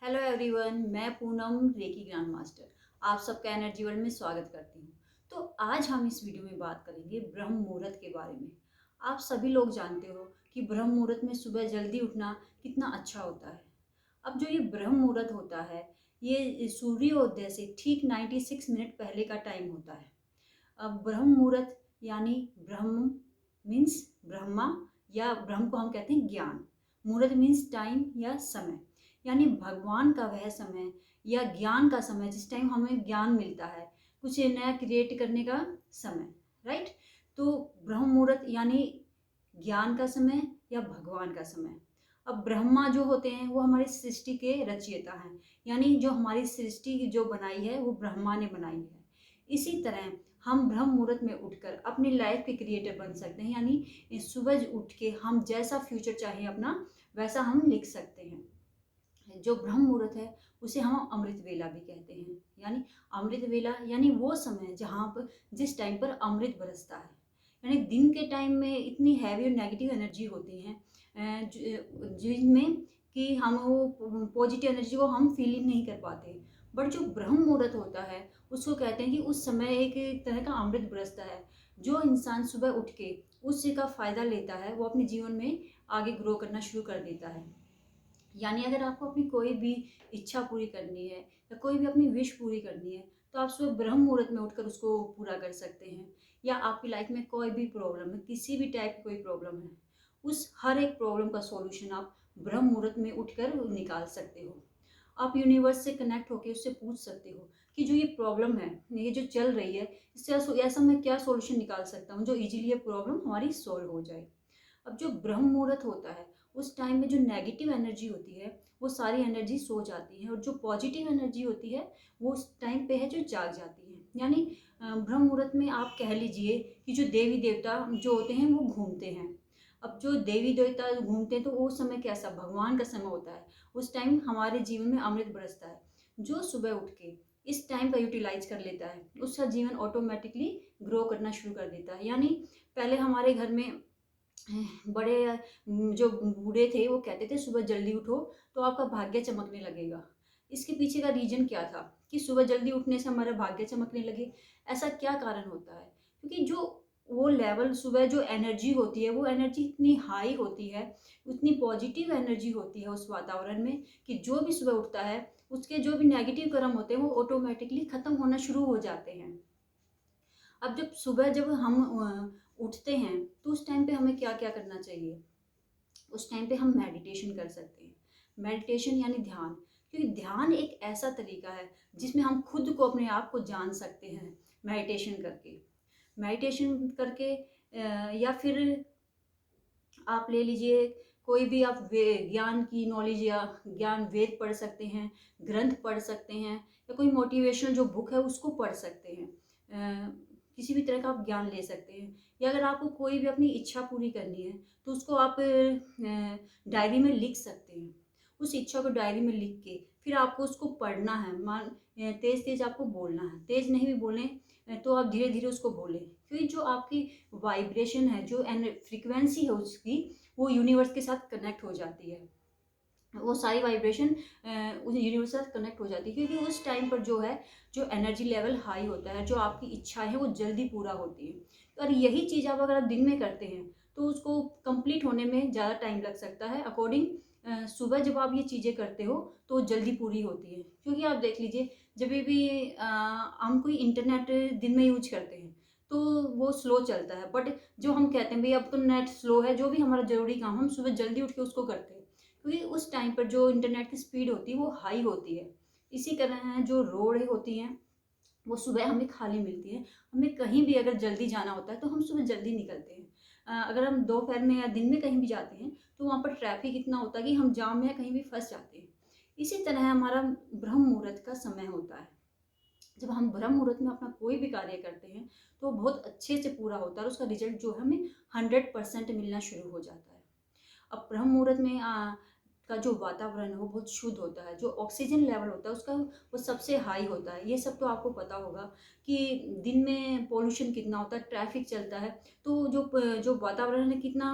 Hello everyone, मैं Poonam reiki grand master आप सबका एनर्जी वर्ल्ड में स्वागत करती हूँ। तो आज हम इस वीडियो में बात करेंगे ब्रह्म मुहूर्त के बारे में। आप सभी लोग जानते हो कि ब्रह्म मुहूर्त में सुबह जल्दी उठना कितना अच्छा होता है। अब जो ये ब्रह्म मुहूर्त होता है, ये सूर्योदय से ठीक 96 मिनट पहले का टाइम होता है। अब ब्रह्म मुहूर्त यानी ब्रह्म मीन्स ब्रह्मा, या ब्रह्म को हम कहते हैं ज्ञान। मुहूर्त मीन्स टाइम या समय, यानी भगवान का वह समय या ज्ञान का समय जिस टाइम हमें ज्ञान मिलता है, कुछ नया क्रिएट करने का समय। राइट। तो ब्रह्म मुहूर्त यानी ज्ञान का समय या भगवान का समय। अब ब्रह्मा जो होते हैं वो हमारी सृष्टि के रचयिता हैं, यानी जो हमारी सृष्टि जो बनाई है वो ब्रह्मा ने बनाई है। इसी तरह हम ब्रह्म मुहूर्त में उठकर अपनी लाइफ के क्रिएटर बन सकते हैं, यानी सुबह उठ के हम जैसा फ्यूचर चाहें अपना वैसा हम लिख सकते हैं। जो ब्रह्म मुहूर्त है उसे हम अमृत वेला भी कहते हैं, यानी अमृत वेला यानी वो समय जहाँ पर जिस टाइम पर अमृत बरसता है। यानी दिन के टाइम में इतनी हैवी और नेगेटिव एनर्जी होती है जिनमें कि हम वो पॉजिटिव एनर्जी को हम फील ही नहीं कर पाते। बट जो ब्रह्म मुहूर्त होता है उसको कहते हैं कि उस समय एक तरह का अमृत बरसता है। जो इंसान सुबह उठ के उससे का फ़ायदा लेता है वो अपने जीवन में आगे ग्रो करना शुरू कर देता है। यानी अगर आपको अपनी कोई भी इच्छा पूरी करनी है या कोई भी अपनी विश पूरी करनी है तो आप सुबह ब्रह्म मुहूर्त में उठकर उसको पूरा कर सकते हैं। या आपकी लाइफ में कोई भी प्रॉब्लम है, किसी भी टाइप की कोई प्रॉब्लम है, उस हर एक प्रॉब्लम का सॉल्यूशन आप ब्रह्म मुहूर्त में उठकर निकाल सकते हो। आप यूनिवर्स से कनेक्ट होकर उससे पूछ सकते हो कि जो ये प्रॉब्लम है, ये जो चल रही है, इससे ऐसा मैं क्या सॉल्यूशन निकाल सकता हूँ जो इजीली ये प्रॉब्लम हमारी सॉल्व हो जाए। अब जो ब्रह्म मुहूर्त होता है उस टाइम में जो नेगेटिव एनर्जी होती है वो सारी एनर्जी सो जाती है, और जो पॉजिटिव एनर्जी होती है वो उस टाइम पे है जो जाग जाती है। यानी ब्रह्म मुहूर्त में आप कह लीजिए कि जो देवी देवता जो होते हैं वो घूमते हैं। अब जो देवी देवता घूमते हैं तो वो समय कैसा भगवान का समय होता है। उस टाइम हमारे जीवन में अमृत बरसता है। जो सुबह उठ के इस टाइम का यूटिलाइज कर लेता है उसका जीवन ऑटोमेटिकली ग्रो करना शुरू कर देता है। यानी पहले हमारे घर में बड़े जो बूढ़े थे वो कहते थे सुबह जल्दी उठो तो आपका भाग्य चमकने लगेगा। इसके पीछे का रीजन क्या था कि सुबह जल्दी उठने से हमारा भाग्य चमकने लगे? ऐसा क्या कारण होता है? क्योंकि जो वो लेवल सुबह जो एनर्जी होती है वो एनर्जी इतनी हाई होती है, उतनी पॉजिटिव एनर्जी होती है उस वातावरण में कि जो भी सुबह उठता है उसके जो भी नेगेटिव कर्म होते हैं वो ऑटोमेटिकली खत्म होना शुरू हो जाते हैं। अब जब हम उठते हैं तो उस टाइम पे हमें क्या क्या करना चाहिए? उस टाइम पे हम मेडिटेशन कर सकते हैं। मेडिटेशन यानी ध्यान, क्योंकि ध्यान एक ऐसा तरीका है जिसमें हम खुद को अपने आप को जान सकते हैं मेडिटेशन करके। मेडिटेशन करके या फिर आप ले लीजिए कोई भी आप ज्ञान की नॉलेज या ज्ञान वेद पढ़ सकते हैं, ग्रंथ पढ़ सकते हैं, या कोई मोटिवेशनल जो बुक है उसको पढ़ सकते हैं। किसी भी तरह का आप ज्ञान ले सकते हैं। या अगर आपको कोई भी अपनी इच्छा पूरी करनी है तो उसको आप डायरी में लिख सकते हैं। उस इच्छा को डायरी में लिख के फिर आपको उसको पढ़ना है। तेज तेज आपको बोलना है, तेज नहीं भी बोलें तो आप धीरे धीरे उसको बोलें, क्योंकि जो आपकी वाइब्रेशन है, जो फ्रीक्वेंसी है उसकी, वो यूनिवर्स के साथ कनेक्ट हो जाती है। वो सारी वाइब्रेशन उस यूनिवर्स के साथ कनेक्ट हो जाती है, क्योंकि उस टाइम पर जो है जो एनर्जी लेवल हाई होता है, जो आपकी इच्छा है वो जल्दी पूरा होती है। और यही चीज़ आप अगर आप दिन में करते हैं तो उसको कंप्लीट होने में ज़्यादा टाइम लग सकता है। अकॉर्डिंग सुबह जब आप ये चीज़ें करते हो तो जल्दी पूरी होती है। क्योंकि आप देख लीजिए जब भी हम कोई इंटरनेट दिन में यूज करते हैं तो वो स्लो चलता है, बट जो हम कहते हैं भाई अब तो नेट स्लो है, जो भी हमारा ज़रूरी काम हम सुबह जल्दी उठ के उसको करते हैं, क्योंकि उस टाइम पर जो इंटरनेट की स्पीड होती है वो हाई होती है। इसी तरह जो रोड होती हैं वो सुबह हमें खाली मिलती है। हमें कहीं भी अगर जल्दी जाना होता है तो हम सुबह जल्दी निकलते हैं। अगर हम दोपहर में या दिन में कहीं भी जाते हैं तो वहाँ पर ट्रैफिक इतना होता है कि हम जाम में या कहीं भी फंस जाते हैं। इसी तरह हमारा ब्रह्म मुहूर्त का समय होता है। जब हम ब्रह्म मुहूर्त में अपना कोई भी कार्य करते हैं तो बहुत अच्छे से पूरा होता है, और उसका रिजल्ट जो है हमें 100% मिलना शुरू हो जाता है। अब ब्रह्म मुहूर्त में का जो वातावरण है वो बहुत शुद्ध होता है, जो ऑक्सीजन लेवल होता है उसका वो सबसे हाई होता है। ये सब तो आपको पता होगा कि दिन में पॉल्यूशन कितना होता है, ट्रैफिक चलता है, तो जो जो वातावरण है कितना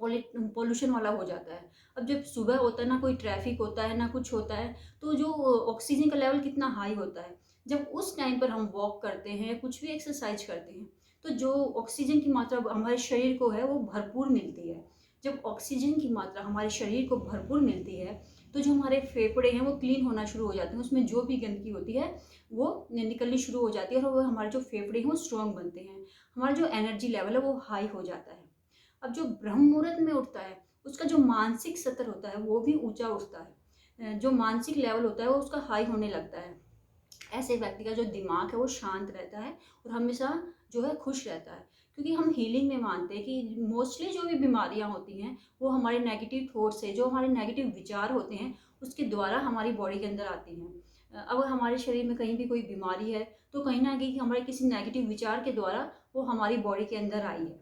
पोल्यूशन वाला हो जाता है। अब जब सुबह होता है, ना कोई ट्रैफिक होता है, ना कुछ होता है, तो जो ऑक्सीजन का लेवल कितना हाई होता है। जब उस टाइम पर हम वॉक करते हैं या कुछ भी एक्सरसाइज करते हैं, तो जो ऑक्सीजन की मात्रा हमारे शरीर को है वो भरपूर मिलती है। जब ऑक्सीजन की मात्रा हमारे शरीर को भरपूर मिलती है, तो जो हमारे फेफड़े हैं वो क्लीन होना शुरू हो जाते हैं, उसमें जो भी गंदगी होती है वो निकलनी शुरू हो जाती है और वो हमारे जो फेफड़े हैं वो स्ट्रॉन्ग बनते हैं, हमारा जो एनर्जी लेवल है वो हाई हो जाता है। अब जो ब्रह्म मुहूर्त में उठता है, उसका जो मानसिक स्तर होता है वो भी ऊंचा उठता है, जो मानसिक लेवल होता है वो उसका हाई होने लगता है। ऐसे व्यक्ति का जो दिमाग है वो शांत रहता है और हमेशा जो है खुश रहता है, क्योंकि हम हीलिंग में मानते हैं कि मोस्टली जो भी बीमारियां होती हैं वो हमारे नेगेटिव थॉट से, जो हमारे नेगेटिव विचार होते हैं उसके द्वारा हमारी बॉडी के अंदर आती हैं। अगर हमारे शरीर में कहीं भी कोई बीमारी है तो कहीं ना कहीं हमारे किसी नेगेटिव विचार के द्वारा वो हमारी बॉडी के अंदर आई है।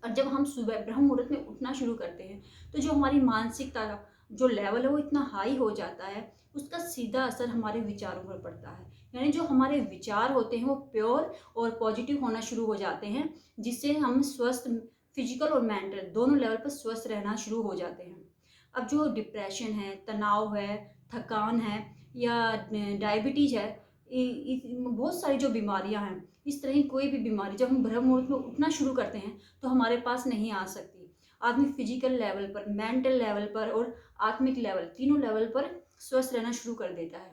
और जब हम सुबह ब्रह्म मुहूर्त में उठना शुरू करते हैं, तो जो हमारी मानसिकता जो लेवल है वो इतना हाई हो जाता है, उसका सीधा असर हमारे विचारों पर पड़ता है। यानी जो हमारे विचार होते हैं वो प्योर और पॉजिटिव होना शुरू हो जाते हैं, जिससे हम स्वस्थ, फिजिकल और मेंटल दोनों लेवल पर स्वस्थ रहना शुरू हो जाते हैं। अब जो डिप्रेशन है, तनाव है, थकान है या डायबिटीज है, बहुत सारी जो बीमारियां हैं, इस तरह की कोई भी बीमारी जब हम ब्रह्म मुहूर्त में उठना शुरू करते हैं तो हमारे पास नहीं आ सकती। आदमी फिजिकल लेवल पर, मेंटल लेवल पर और आत्मिक लेवल, तीनों लेवल पर स्वस्थ रहना शुरू कर देता है।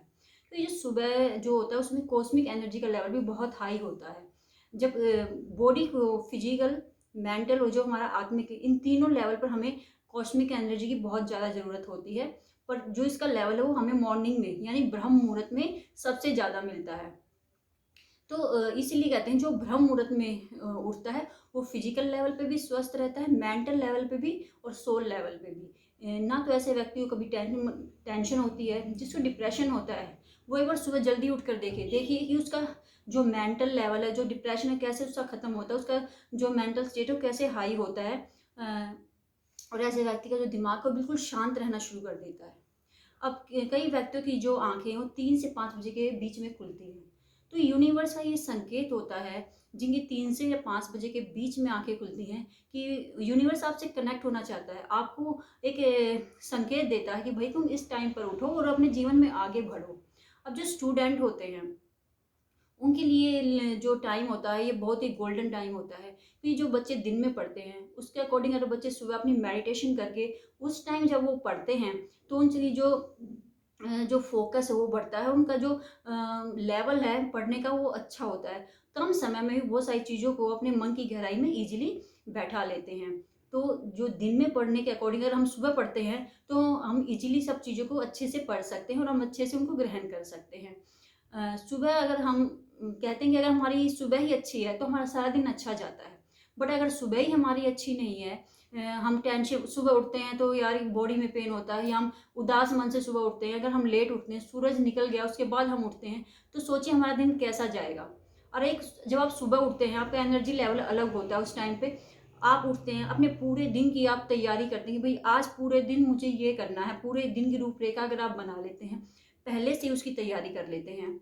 तो ये सुबह जो होता है उसमें कॉस्मिक एनर्जी का लेवल भी बहुत हाई होता है। जब बॉडी को फिजिकल, मेंटल और जो हमारा आत्मिक, इन तीनों लेवल पर हमें कॉस्मिक एनर्जी की बहुत ज़्यादा ज़रूरत होती है। पर जो इसका लेवल है वो हमें मॉर्निंग में यानी ब्रह्म मुहूर्त में सबसे ज़्यादा मिलता है। तो इसीलिए कहते हैं जो ब्रह्म मुहूर्त में उठता है वो फिजिकल लेवल पे भी स्वस्थ रहता है, मेंटल लेवल पे भी और सोल लेवल पे भी। ना तो ऐसे व्यक्ति को कभी टेंशन होती है, जिसको डिप्रेशन होता है वो एक बार सुबह जल्दी उठ कर देखिए कि उसका जो मेंटल लेवल है, जो डिप्रेशन है, कैसे उसका खत्म होता है, उसका जो मेंटल स्टेट है वो कैसे हाई होता है। और ऐसे व्यक्ति का जो दिमाग को बिल्कुल शांत रहना शुरू कर देता है। अब कई व्यक्तियों की जो आंखें वो 3 से 5 बजे के बीच में खुलती हैं, तो यूनिवर्स का ये संकेत होता है, जिनकी 3 से या 5 बजे के बीच में आंखें खुलती हैं, कि यूनिवर्स आपसे कनेक्ट होना चाहता है, आपको एक संकेत देता है कि भाई तुम इस टाइम पर उठो और अपने जीवन में आगे बढ़ो। अब जो स्टूडेंट होते हैं उनके लिए जो टाइम होता है ये बहुत ही गोल्डन टाइम होता है, क्योंकि जो बच्चे दिन में पढ़ते हैं उसके अकॉर्डिंग अगर बच्चे सुबह अपनी मेडिटेशन करके उस टाइम जब वो पढ़ते हैं तो उनकी जो फोकस है वो बढ़ता है, उनका जो लेवल है पढ़ने का वो अच्छा होता है। कम समय में भी बहुत सारी चीज़ों को अपने मन की गहराई में इजीली बैठा लेते हैं। तो जो दिन में पढ़ने के अकॉर्डिंग अगर हम सुबह पढ़ते हैं तो हम इजीली सब चीज़ों को अच्छे से पढ़ सकते हैं और हम अच्छे से उनको ग्रहण कर सकते हैं। सुबह अगर हम कहते हैं कि अगर हमारी सुबह ही अच्छी है तो हमारा सारा दिन अच्छा जाता है। बट अगर सुबह ही हमारी अच्छी नहीं है, हम टेंशन, सुबह उठते हैं तो यार बॉडी में पेन होता है, या हम उदास मन से सुबह उठते हैं, अगर हम लेट उठते हैं, सूरज निकल गया उसके बाद हम उठते हैं, तो सोचिए हमारा दिन कैसा जाएगा। और एक जब आप सुबह उठते हैं आपका एनर्जी लेवल अलग होता है। उस टाइम पे आप उठते हैं, अपने पूरे दिन की आप तैयारी करते हैं कि भाई आज पूरे दिन मुझे ये करना है, पूरे दिन की रूपरेखा अगर आप बना लेते हैं, पहले से उसकी तैयारी कर लेते हैं,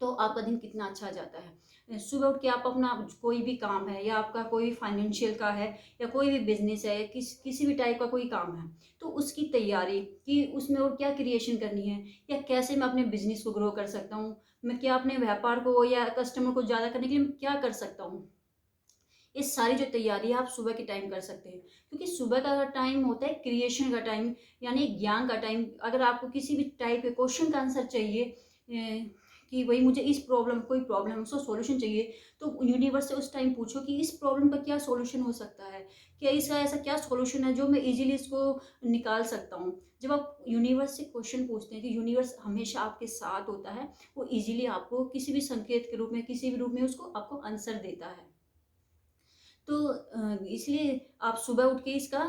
तो आपका दिन कितना अच्छा जाता है। सुबह उठ के आप अपना कोई भी काम है, या आपका कोई फाइनेंशियल का है, या कोई भी बिजनेस है, किसी भी टाइप का कोई काम है, तो उसकी तैयारी कि उसमें और क्या क्रिएशन करनी है, या कैसे मैं अपने बिजनेस को ग्रो कर सकता हूँ, मैं क्या अपने व्यापार को या कस्टमर को ज़्यादा करने के लिए क्या कर सकता हूँ। ये सारी जो तैयारी है आप सुबह के टाइम कर सकते हैं, क्योंकि सुबह का टाइम होता है क्रिएशन का टाइम, यानी ज्ञान का टाइम। अगर आपको किसी भी टाइप के क्वेश्चन का आंसर चाहिए, कि भाई मुझे इस प्रॉब्लम, कोई प्रॉब्लम है उसको सॉल्यूशन चाहिए, तो यूनिवर्स से उस टाइम पूछो कि इस प्रॉब्लम का क्या सॉल्यूशन हो सकता है, क्या इसका ऐसा क्या सॉल्यूशन है जो मैं इजीली इसको निकाल सकता हूँ। जब आप यूनिवर्स से क्वेश्चन पूछते हैं तो यूनिवर्स हमेशा आपके साथ होता है, वो इजीली आपको किसी भी संकेत के रूप में, किसी भी रूप में उसको आपको आंसर देता है। तो इसलिए आप सुबह उठ के इसका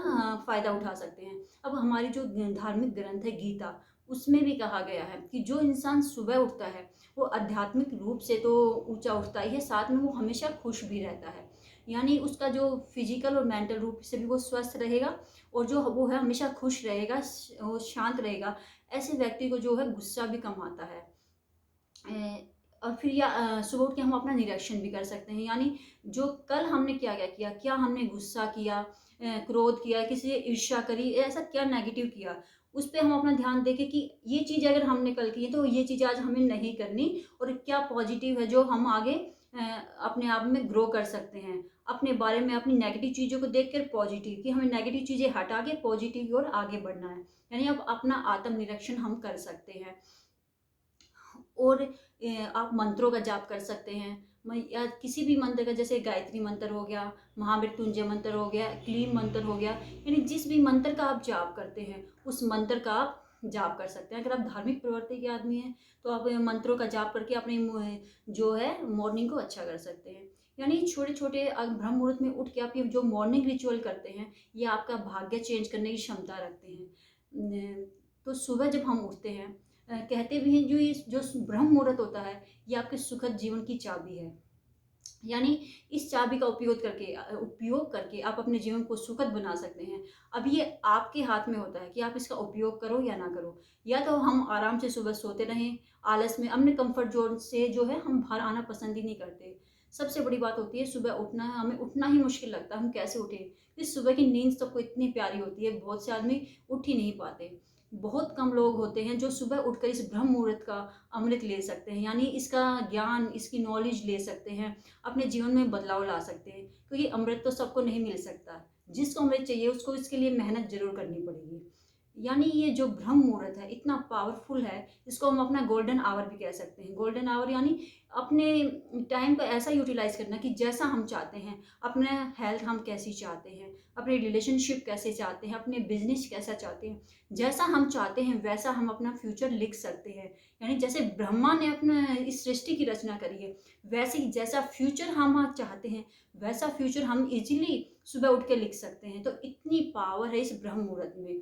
फ़ायदा उठा सकते हैं। अब हमारी जो धार्मिक ग्रंथ है गीता, उसमें भी कहा गया है कि जो इंसान सुबह उठता है वो आध्यात्मिक रूप से तो ऊंचा उठता ही है, साथ में वो हमेशा खुश भी रहता है। यानी उसका जो फिजिकल और मेंटल रूप से भी वो स्वस्थ रहेगा, और जो वो है हमेशा खुश रहेगा, वो शांत रहेगा। ऐसे व्यक्ति को जो है गुस्सा भी कम आता है। और फिर या सुबह उठ के हम अपना निरीक्षण भी कर सकते हैं, यानी जो कल हमने क्या क्या किया, क्या हमने गुस्सा किया, क्रोध किया, किसी से ईर्ष्या करी, ऐसा क्या नेगेटिव किया, उस पे हम अपना ध्यान दें कि ये चीज़ अगर हमने कल की है तो ये चीज़ आज हमें नहीं करनी, और क्या पॉजिटिव है जो हम आगे अपने आप में ग्रो कर सकते हैं। अपने बारे में अपनी नेगेटिव चीज़ों को देखकर पॉजिटिव, कि हमें नेगेटिव चीज़ें हटा के पॉजिटिव की ओर आगे बढ़ना है। यानी अब अपना आत्मनिरीक्षण हम कर सकते हैं। और आप मंत्रों का जाप कर सकते हैं। या किसी भी मंत्र का, जैसे गायत्री मंत्र हो गया, महामृत्युंजय मंत्र हो गया, क्लीम मंत्र हो गया, यानी जिस भी मंत्र का आप जाप करते हैं उस मंत्र का आप जाप कर सकते हैं। अगर आप धार्मिक प्रवृत्ति के आदमी हैं तो आप मंत्रों का जाप करके अपने जो है मॉर्निंग को अच्छा कर सकते हैं। यानी छोटे छोटे ब्रह्म मुहूर्त में उठ के आप ये जो मॉर्निंग रिचुअल करते हैं, ये आपका भाग्य चेंज करने की क्षमता रखते हैं। तो सुबह जब हम उठते हैं, कहते भी हैं जो ब्रह्म मुहूर्त होता है ये आपके सुखद जीवन की चाबी है। यानी इस चाबी का उपयोग करके आप अपने जीवन को सुखद बना सकते हैं। अब ये आपके हाथ में होता है कि आप इसका उपयोग करो या ना करो। या तो हम आराम से सुबह सोते रहें, आलस में अपने कंफर्ट जोन से जो है हम बाहर आना पसंद ही नहीं करते। सबसे बड़ी बात होती है सुबह उठना है, हमें उठना ही मुश्किल लगता है, हम कैसे उठें? क्योंकि सुबह की नींद सबको इतनी प्यारी होती है, बहुत से आदमी उठ ही नहीं पाते। बहुत कम लोग होते हैं जो सुबह उठकर इस ब्रह्म मुहूर्त का अमृत ले सकते हैं, यानी इसका ज्ञान, इसकी नॉलेज ले सकते हैं, अपने जीवन में बदलाव ला सकते हैं। क्योंकि अमृत तो सबको नहीं मिल सकता, जिसको अमृत चाहिए उसको इसके लिए मेहनत जरूर करनी पड़ेगी। यानी ये जो ब्रह्म मुहूर्त है इतना पावरफुल है, इसको हम अपना गोल्डन आवर भी कह सकते हैं। गोल्डन आवर यानी अपने टाइम को ऐसा यूटिलाइज करना कि जैसा हम चाहते हैं, अपने हेल्थ हम कैसी चाहते हैं, अपने रिलेशनशिप कैसे चाहते हैं, अपने बिजनेस कैसा चाहते हैं, जैसा हम चाहते हैं वैसा हम अपना फ्यूचर लिख सकते हैं। यानी जैसे ब्रह्मा ने अपना इस सृष्टि की रचना करी है, वैसे ही जैसा फ्यूचर हम चाहते हैं वैसा फ्यूचर हम इजीली सुबह उठ के लिख सकते हैं। तो इतनी पावर है इस ब्रह्म मुहूर्त में।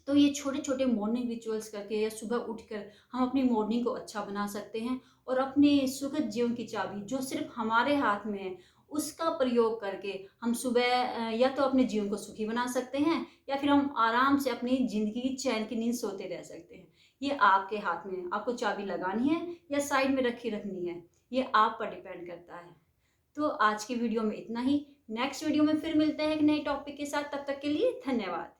तो ये छोटे छोटे मॉर्निंग रिचुअल्स करके या सुबह उठकर हम अपनी मॉर्निंग को अच्छा बना सकते हैं, और अपने सुखद जीवन की चाबी जो सिर्फ हमारे हाथ में है उसका प्रयोग करके हम सुबह या तो अपने जीवन को सुखी बना सकते हैं, या फिर हम आराम से अपनी ज़िंदगी की चैन की नींद सोते रह सकते हैं। ये आपके हाथ में है, आपको चाबी लगानी है या साइड में रखनी है, ये आप पर डिपेंड करता है। तो आज की वीडियो में इतना ही। नेक्स्ट वीडियो में फिर मिलते हैं एक नए टॉपिक के साथ, तब तक के लिए धन्यवाद।